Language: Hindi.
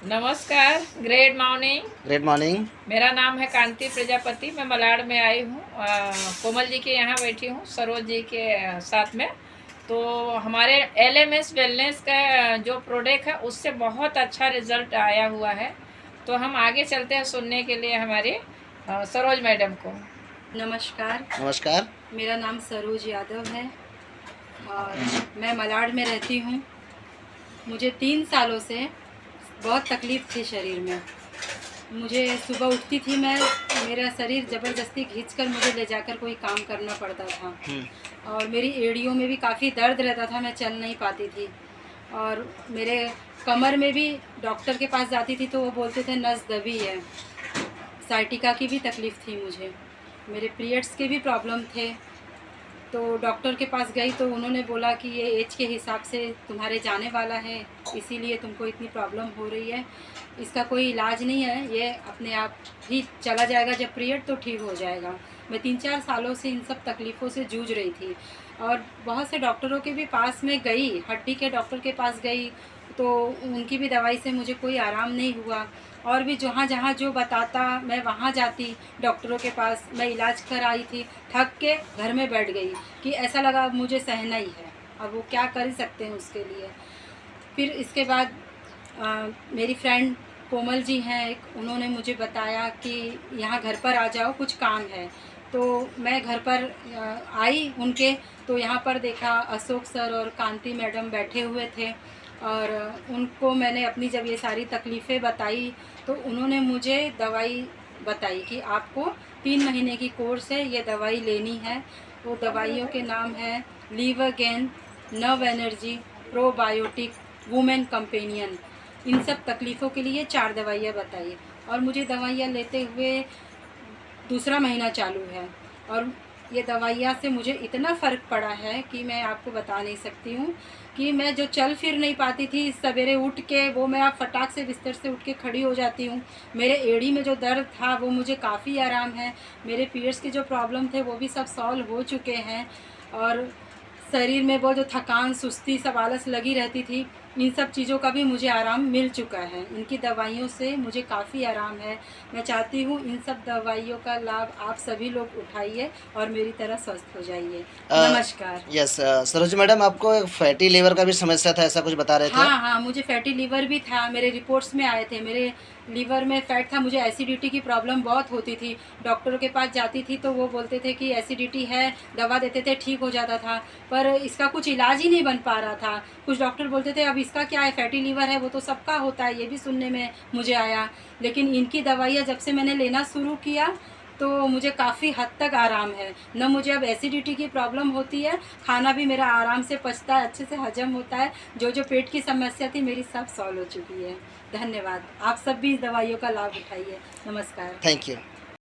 नमस्कार, ग्रेट मॉर्निंग। Great morning. मेरा नाम है कांति प्रजापति। मैं मलाड में आई हूँ। कोमल जी के यहाँ बैठी हूँ, सरोज जी के साथ में। तो हमारे LMS वेलनेस का जो प्रोडक्ट है उससे बहुत अच्छा रिजल्ट आया हुआ है। तो हम आगे चलते हैं सुनने के लिए हमारे सरोज मैडम को। नमस्कार। नमस्कार। मेरा नाम सरोज यादव है और मैं मलाड में रहती हूँ। मुझे 3 सालों से बहुत तकलीफ़ थी शरीर में। मुझे सुबह उठती थी मैं, मेरा शरीर ज़बरदस्ती खींचकर मुझे ले जाकर कोई काम करना पड़ता था और मेरी एड़ियों में भी काफ़ी दर्द रहता था, मैं चल नहीं पाती थी। और मेरे कमर में भी डॉक्टर के पास जाती थी तो वो बोलते थे नस दबी है। साइटिका की भी तकलीफ़ थी मुझे। मेरे पीरियड्स के भी प्रॉब्लम थे। तो डॉक्टर के पास गई तो उन्होंने बोला कि ये एज के हिसाब से तुम्हारे जाने वाला है, इसीलिए तुमको इतनी प्रॉब्लम हो रही है। इसका कोई इलाज नहीं है, ये अपने आप ही चला जाएगा, जब पीरियड तो ठीक हो जाएगा। मैं 3-4 सालों से इन सब तकलीफ़ों से जूझ रही थी और बहुत से डॉक्टरों के भी पास में गई, हड्डी के डॉक्टर के पास गई तो उनकी भी दवाई से मुझे कोई आराम नहीं हुआ। और भी जहाँ जहाँ जो बताता मैं वहाँ जाती डॉक्टरों के पास, मैं इलाज कराई थी, थक के घर में बैठ गई कि ऐसा लगा अब मुझे सहना ही है, अब वो क्या कर सकते हैं उसके लिए। फिर इसके बाद मेरी फ्रेंड कोमल जी हैं एक, उन्होंने मुझे बताया कि यहाँ घर पर आ जाओ, कुछ काम है। तो मैं घर पर आई उनके, तो यहाँ पर देखा अशोक सर और कांति मैडम बैठे हुए थे और उनको मैंने अपनी जब ये सारी तकलीफ़ें बताई तो उन्होंने मुझे दवाई बताई कि आपको 3 महीने की कोर्स है, ये दवाई लेनी है। वो दवाइयों के नाम है liver gain, nerve energy, probiotic, women companion. इन सब तकलीफ़ों के लिए 4 दवाइयाँ बताई और मुझे दवाइयाँ लेते हुए दूसरा महीना चालू है और ये दवाइयाँ से मुझे इतना फ़र्क पड़ा है कि मैं आपको बता नहीं सकती हूँ कि मैं जो चल फिर नहीं पाती थी सवेरे उठ के, वो मैं अब फटाक से बिस्तर से उठ के खड़ी हो जाती हूँ। मेरे एड़ी में जो दर्द था वो मुझे काफ़ी आराम है। मेरे पीरियड्स के जो प्रॉब्लम थे वो भी सब सॉल्व हो चुके हैं और शरीर में वो जो थकान, सुस्ती, सब आलस लगी रहती थी, इन सब चीज़ों का भी मुझे आराम मिल चुका है। इनकी दवाइयों से मुझे काफ़ी आराम है। मैं चाहती हूँ इन सब दवाइयों का लाभ आप सभी लोग उठाइए और मेरी तरह स्वस्थ हो जाइए। नमस्कार। यस सरोज मैडम, आपको फैटी लीवर का भी समस्या था, ऐसा कुछ बता रहे थे? हाँ, मुझे फैटी लीवर भी था, मेरे रिपोर्ट्स में आए थे, मेरे लीवर में फैट था, मुझे एसिडिटी की प्रॉब्लम बहुत होती थी। डॉक्टरों के पास जाती थी तो वो बोलते थे कि एसिडिटी है, दवा देते थे, ठीक हो जाता था, पर इसका कुछ इलाज ही नहीं बन पा रहा था। कुछ डॉक्टर बोलते थे अब इसका क्या है, फैटी लीवर है, वो तो सबका होता है, ये भी सुनने में मुझे आया। लेकिन इनकी दवाइयाँ जब से मैंने लेना शुरू किया तो मुझे काफ़ी हद तक आराम है। न मुझे अब एसिडिटी की प्रॉब्लम होती है, खाना भी मेरा आराम से पचता है, अच्छे से हजम होता है। जो पेट की समस्या थी मेरी सब सॉल्व हो चुकी है। धन्यवाद। आप सब भी इस दवाइयों का लाभ उठाइए। नमस्कार। Thank you.